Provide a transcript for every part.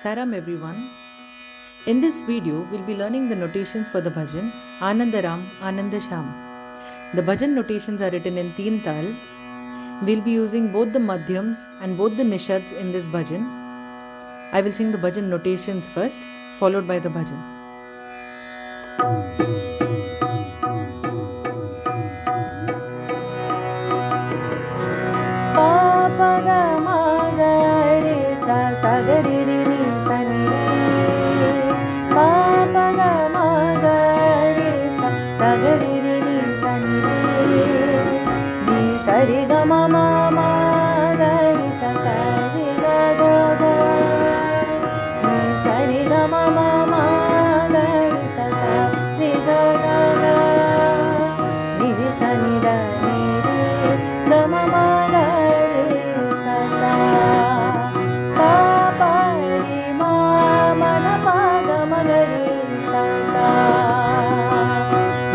Saram everyone. In this video, we'll be learning the notations for the bhajan Anandaram Anandasham. The bhajan notations are written in Teen Tal. We'll be using both the madhyams and both the nishads in this bhajan. I will sing the bhajan notations first, followed by the bhajan. Sari ga ma ma ma ga ri sa sa ri ga ga ga. Ni sari ga ma ma ma ga ri sa sa ri ga ga ga. Ni ri sa ni da ni ri ga ma ma ga ri sa sa. Pa pa ri ma ma da pa ga ma ga ri sa sa.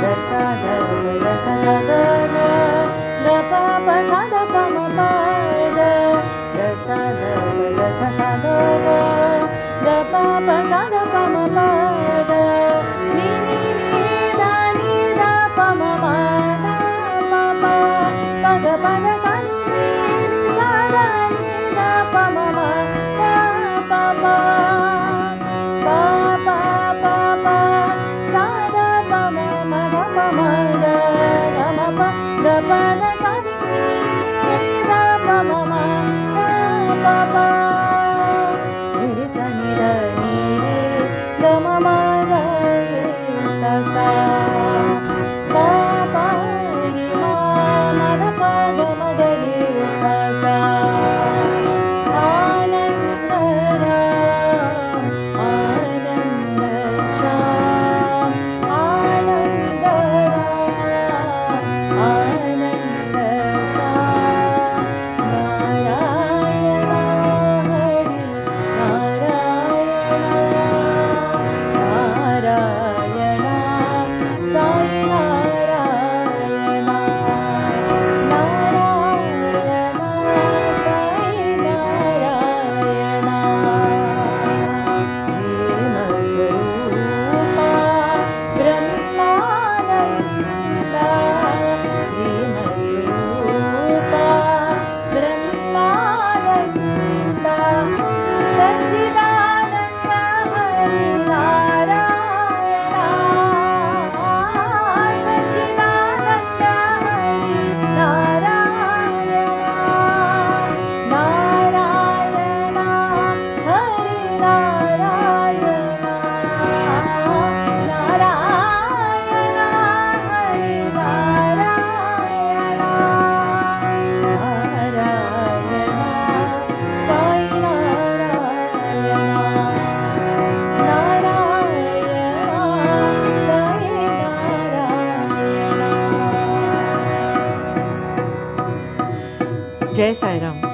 Da sa da ga sa sa ga ga. Da pa pa sa da pa ma pa ga. Da sa da pa da sa sa ga ga. Da pa pa sa da pa ma pa ga. Ni ni ni da pa ma ma da pa pa. Pa ga pa da sa ni ni sa da ni da pa ma ma da pa pa. Pa pa pa pa sa da pa ma ma da pa ma ga. Ga ma pa da pa da sa ni da pa ma ma da pa pa. Ni ri sa ni da ni ri ga ma ma ga ri sa sa. Pa pa ri ma ma da pa ga ma ga ri sa sa. Anandaram Anandasham. Anandaram Anandasham. Narayana Hari Narayana Narayana Sai Narayana Narayana Sai Narayana. Prema Swarupa Brahmananda. Prema Swarupa Brahmananda. Sachidananda Hari Narayana. Sachidananda Hari Narayana. Narayana Hari Narayana. Narayana Hari Narayana. Narayana Sai Narayana. Narayana Sai Narayana. Jai Sai Ram.